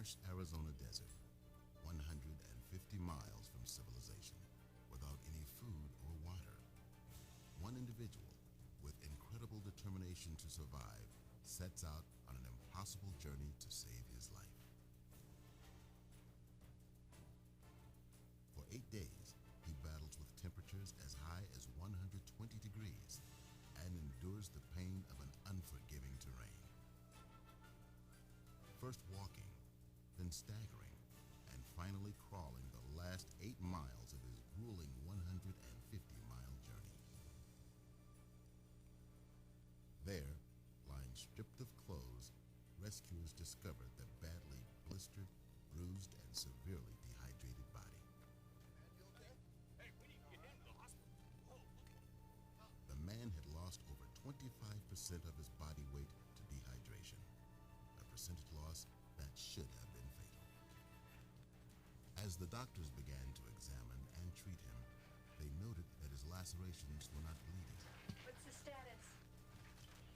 harsh Arizona desert, 150 miles from civilization, without any food or water. One individual, with incredible determination to survive, sets out on an impossible journey to save his life. For 8 days, he battles with temperatures as high as 120 degrees and endures the pain of an unforgiving terrain. First walking, then staggering, and finally crawling the last 8 miles of his grueling 150-mile journey. There, lying stripped of clothes, rescuers discovered the badly blistered, bruised, and severely dehydrated body. Hey, we need to get him to the hospital. Oh, look at him. The man had lost over 25% of his body weight to dehydration, a percentage loss that should have been fatal. As the doctors began to examine and treat him, they noted that his lacerations were not bleeding. What's the status?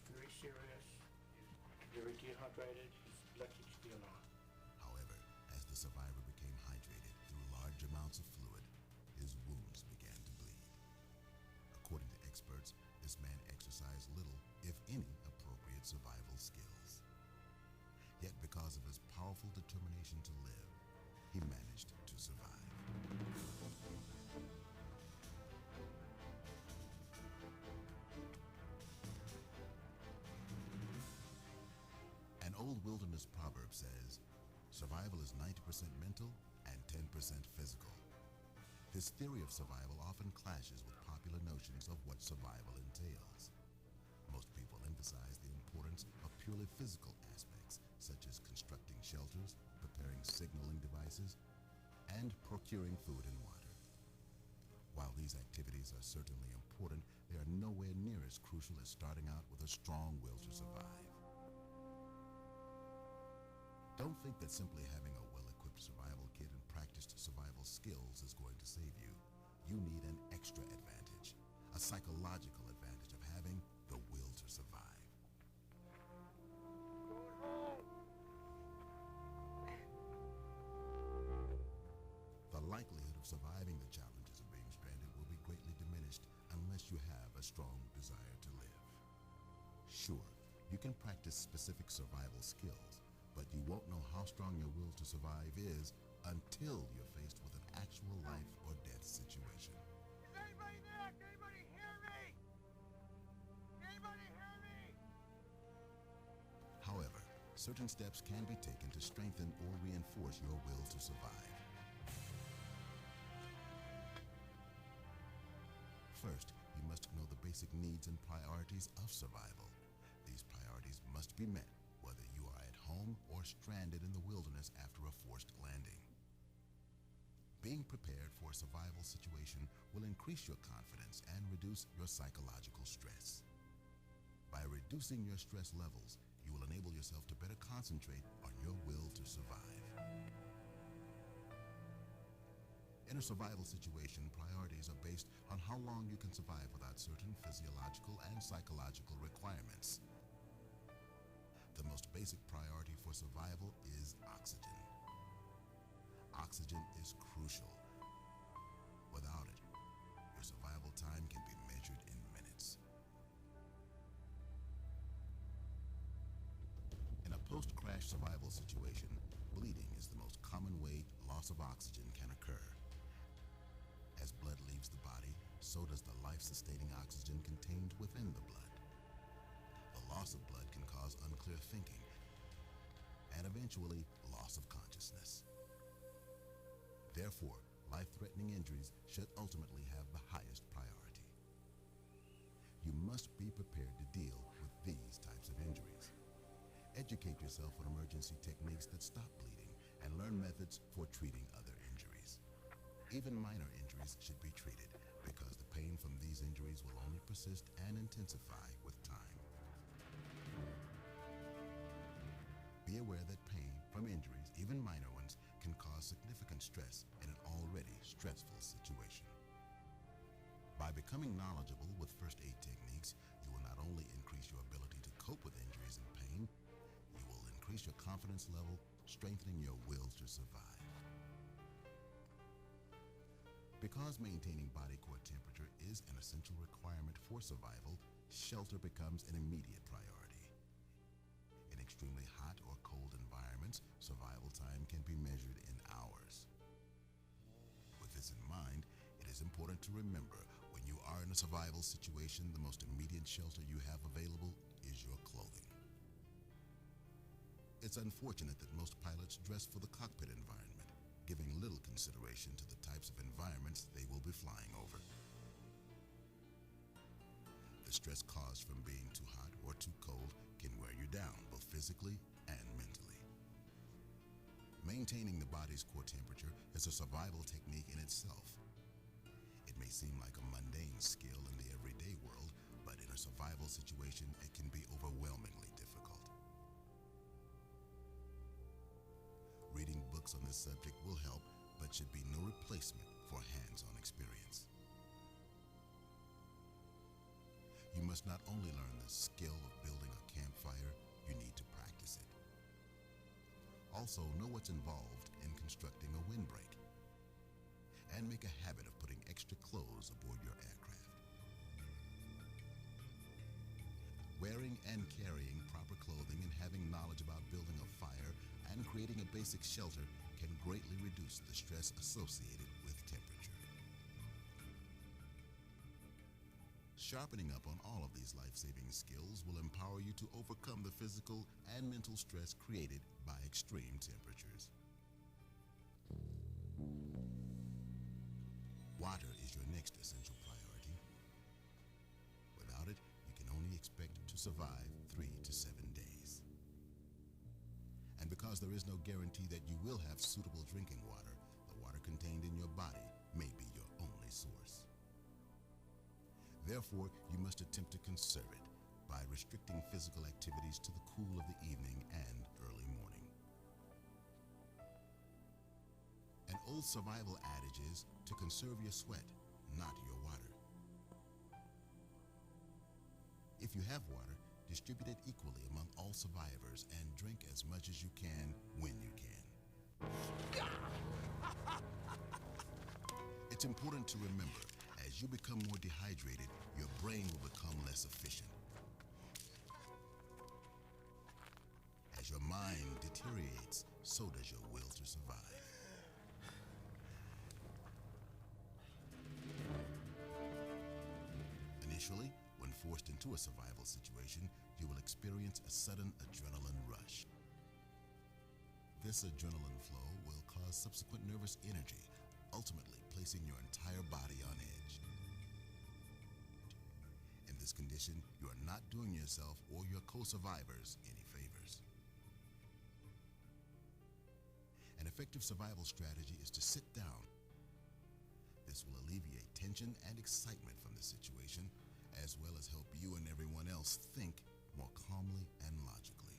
Very serious. He's very dehydrated. His blood keeps being on. However, as the survivor became hydrated through large amounts of fluid, his wounds began to bleed. According to experts, this man exercised little, if any, appropriate survival skills. Yet because of his powerful determination to live, he managed to survive. An old wilderness proverb says, survival is 90% mental and 10% physical. This theory of survival often clashes with popular notions of what survival entails. Most people emphasize the importance of purely physical aspects, such as constructing shelters, preparing signaling devices, and procuring food and water. While these activities are certainly important, they are nowhere near as crucial as starting out with a strong will to survive. Don't think that simply having a well-equipped survival kit and practiced survival skills is going to save you. You need an extra advantage, a psychological advantage of having the will to survive. The likelihood of surviving the challenges of being stranded will be greatly diminished unless you have a strong desire to live. Sure, you can practice specific survival skills, but you won't know how strong your will to survive is until you're faced with an actual life or death situation. Is anybody there? Can anybody hear me? Can anybody hear me? However, certain steps can be taken to strengthen or reinforce your will to survive. First, you must know the basic needs and priorities of survival. These priorities must be met whether you are at home or stranded in the wilderness after a forced landing. Being prepared for a survival situation will increase your confidence and reduce your psychological stress. By reducing your stress levels, you will enable yourself to better concentrate on your will to survive. In a survival situation, priorities are based on how long you can survive without certain physiological and psychological requirements. The most basic priority for survival is oxygen. Oxygen is crucial. Without it, your survival time can be measured in minutes. In a post-crash survival situation, bleeding is the most common way loss of oxygen can occur. As blood leaves the body, so does the life-sustaining oxygen contained within the blood. The loss of blood can cause unclear thinking and eventually loss of consciousness. Therefore, life-threatening injuries should ultimately have the highest priority. You must be prepared to deal with these types of injuries. Educate yourself on emergency techniques that stop bleeding and learn methods for treating other injuries. Even minor injuries should be treated because the pain from these injuries will only persist and intensify with time. Be aware that pain from injuries, even minor ones, can cause significant stress in an already stressful situation. By becoming knowledgeable with first aid techniques, you will not only increase your ability to cope with injuries and pain, you will increase your confidence level strengthening your will to survive. Because maintaining body core temperature is an essential requirement for survival, shelter becomes an immediate priority. In extremely hot or cold environments, survival time can be measured in hours. With this in mind, it is important to remember when you are in a survival situation, the most immediate shelter you have available is your clothing. It's unfortunate that most pilots dress for the cockpit environment, giving little consideration to the types of environments they will be flying over. The stress caused from being too hot or too cold can wear you down, both physically and mentally. Maintaining the body's core temperature is a survival technique in itself. It may seem like a mundane skill in the everyday world, but in a survival situation, it can be overwhelmingly difficult. Reading books on this subject will help, but should be no replacement for hands-on experience. You must not only learn the skill of building a campfire, you need to practice it. Also, know what's involved in constructing a windbreak, and make a habit of putting extra clothes aboard your aircraft. Wearing and carrying proper clothing and having knowledge about building a fire and creating a basic shelter can greatly reduce the stress associated with temperature. Sharpening up on all of these life-saving skills will empower you to overcome the physical and mental stress created by extreme temperatures. Water is your next essential priority. Without it, you can only expect to survive 3 to 7 days. And because there is no guarantee that you will have suitable drinking water, the water contained in your body may be your only source. Therefore, you must attempt to conserve it by restricting physical activities to the cool of the evening and early morning. An old survival adage is to conserve your sweat, not your water. If you have water, distribute it equally among all survivors and drink as much as you can when you can. It's important to remember, as you become more dehydrated, your brain will become less efficient. As your mind deteriorates, so does your will to survive. Initially, when forced into a survival situation, you will experience a sudden adrenaline rush. This adrenaline flow will cause subsequent nervous energy, ultimately placing your entire body on edge. In this condition, you are not doing yourself or your co-survivors any favors. An effective survival strategy is to sit down. This will alleviate tension and excitement from the situation, as well as help you and everyone else think more calmly and logically.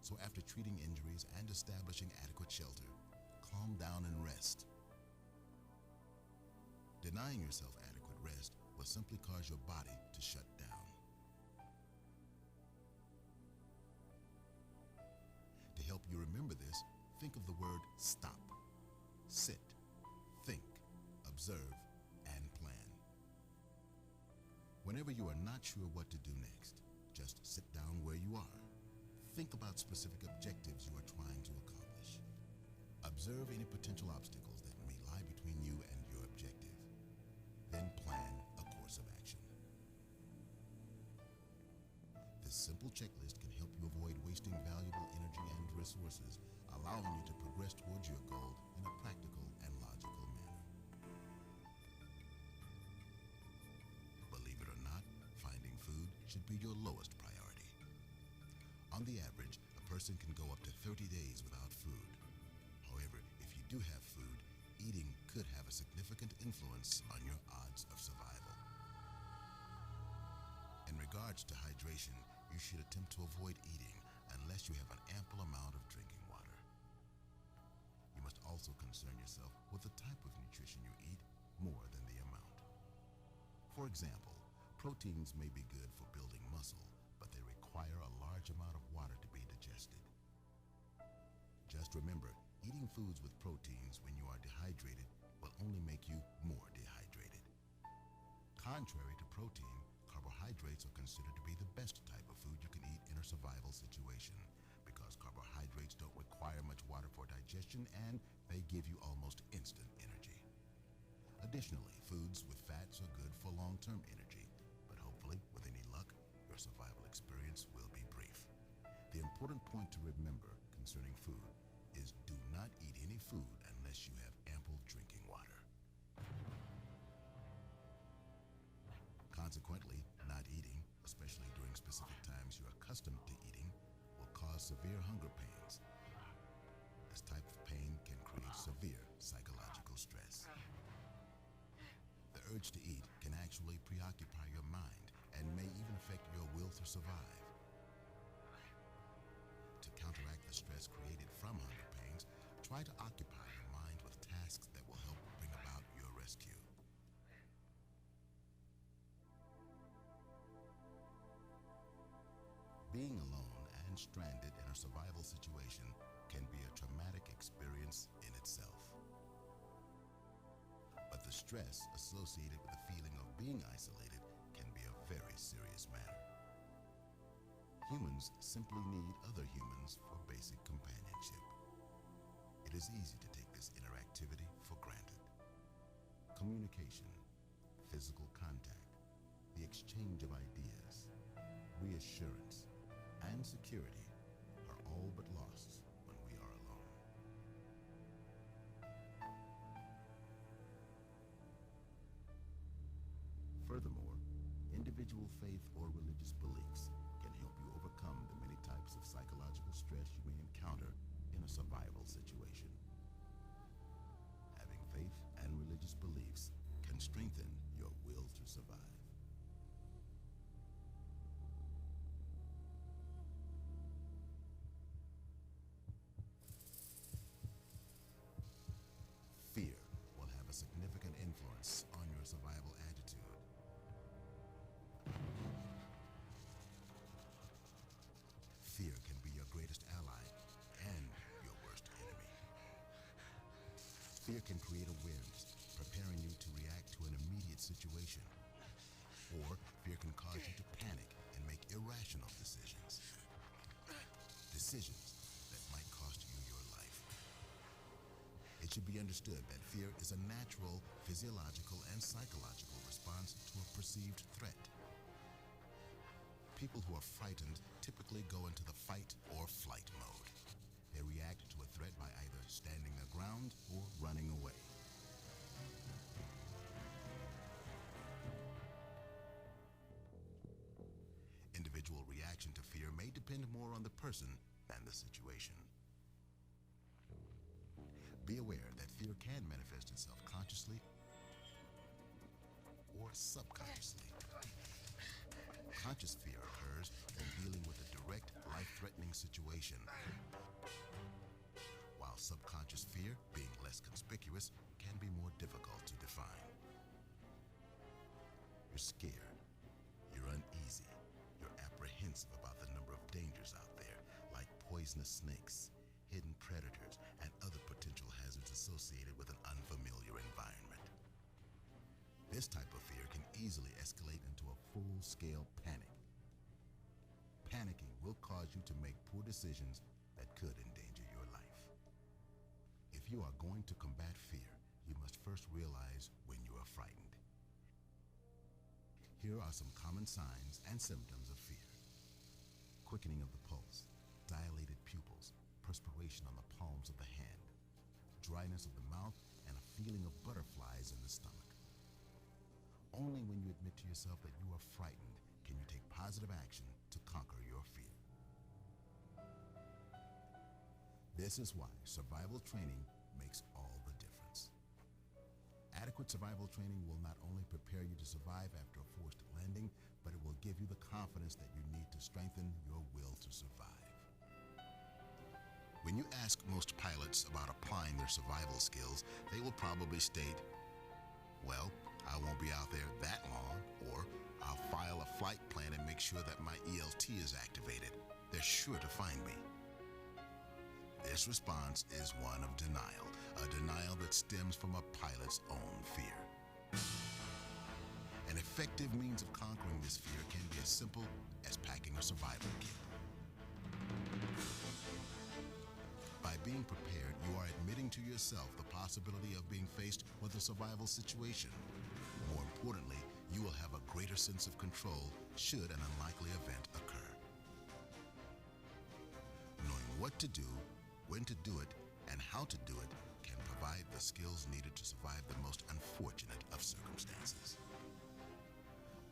So after treating injuries and establishing adequate shelter, calm down and rest. Denying yourself adequate rest will simply cause your body to shut down. To help you remember this, think of the word stop. Sit, think, observe, and plan. Whenever you are not sure what to do next, just sit down where you are. Think about specific objectives you are trying to accomplish. Observe any potential obstacles that may lie between you and your objective. Then plan a course of action. This simple checklist can help you avoid wasting valuable energy and resources, allowing you to progress towards your goal in a practical and logical manner. Believe it or not, finding food should be your lowest priority. On the average, a person can go up to 30 days without food. However, if you do have food, eating could have a significant influence on your odds of survival. In regards to hydration, you should attempt to avoid eating unless you have an ample amount of drinking water. You must also concern yourself with the type of nutrition you eat more than the amount. For example, proteins may be good for building muscle, but they require a large amount of water to be digested. must remember, eating foods with proteins when you are dehydrated will only make you more dehydrated. Contrary to protein, carbohydrates are considered to be the best type of food you can eat in a survival situation because carbohydrates don't require much water for digestion and they give you almost instant energy. Additionally, foods with fats are good for long-term energy, but hopefully, with any luck, your survival experience will be brief. The important point to remember concerning food is do not eat any food unless you have ample drinking water. Consequently, not eating, especially during specific times you're accustomed to eating, will cause severe hunger pains. This type of pain can create severe psychological stress. The urge to eat can actually preoccupy your mind and may even affect your will to survive. To counteract the stress created from hunger pains, try to occupy your mind with tasks that will help bring about your rescue. Being alone and stranded in a survival situation can be a traumatic experience in itself. But the stress associated with the feeling of being isolated can be a very serious matter. Humans simply need other humans for basic companionship. It is easy to take this interactivity for granted. Communication, physical contact, the exchange of ideas, reassurance, and security are all but lost when we are alone. Furthermore, individual faith or religious beliefs can help you overcome the many types of psychological stress you may encounter in a survival situation. Having faith and religious beliefs can strengthen your will to survive. Fear will have a significant influence on your survival attitude. Fear can be your greatest ally and your worst enemy. Fear can create awareness, preparing you to react to an immediate situation. Or fear can cause you to panic and make irrational decisions. Decisions that might cost you your life. It should be understood that fear is a natural, physiological, and psychological response to a perceived threat. People who are frightened typically go into the fight or flight mode. They react to a threat by either standing their ground or running away. Individual reaction to fear may depend more on the person than the situation. Be aware that fear can manifest itself consciously or subconsciously. Conscious fear occurs when dealing with a direct, life-threatening situation, while subconscious fear, being less conspicuous, can be more difficult to define. You're scared, you're uneasy, you're apprehensive about the number of dangers out there, like poisonous snakes, hidden predators, and other potential hazards associated with an unfamiliar environment. This type of fear can easily escalate into a full-scale panic. Panicking will cause you to make poor decisions that could endanger your life. If you are going to combat fear, you must first realize when you are frightened. Here are some common signs and symptoms of fear. Quickening of the pulse, dilated pupils, perspiration on the palms of the hand, dryness of the mouth, and a feeling of butterflies in the stomach. Only when you admit to yourself that you are frightened can you take positive action to conquer your fear. This is why survival training makes all the difference. Adequate survival training will not only prepare you to survive after a forced landing, but it will give you the confidence that you need to strengthen your will to survive. When you ask most pilots about applying their survival skills, they will probably state, well, I won't be out there that long, or I'll file a flight plan and make sure that my ELT is activated. They're sure to find me. This response is one of denial, a denial that stems from a pilot's own fear. An effective means of conquering this fear can be as simple as packing a survival kit. By being prepared, you are admitting to yourself the possibility of being faced with a survival situation. More importantly, you will have a greater sense of control should an unlikely event occur. Knowing what to do, when to do it, and how to do it can provide the skills needed to survive the most unfortunate of circumstances.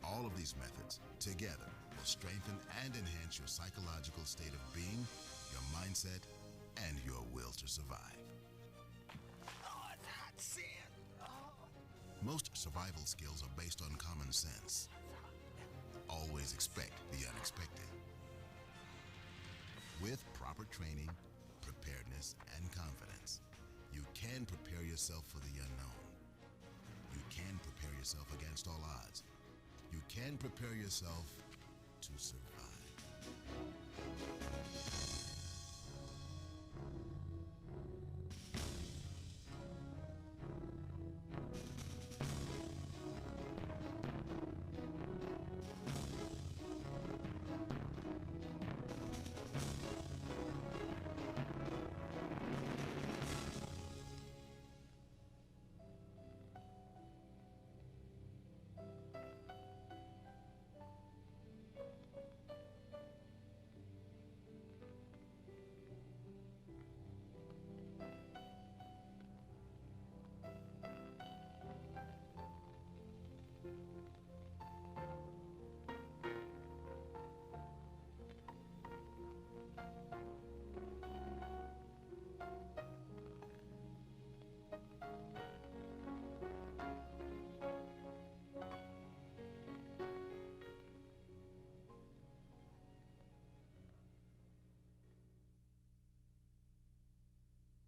All of these methods, together, will strengthen and enhance your psychological state of being, your mindset, and your will to survive. Oh, it's hot sand. Oh. Most survival skills are based on common sense. Always expect the unexpected. With proper training, preparedness, and confidence, you can prepare yourself for the unknown. You can prepare yourself against all odds. You can prepare yourself to survive.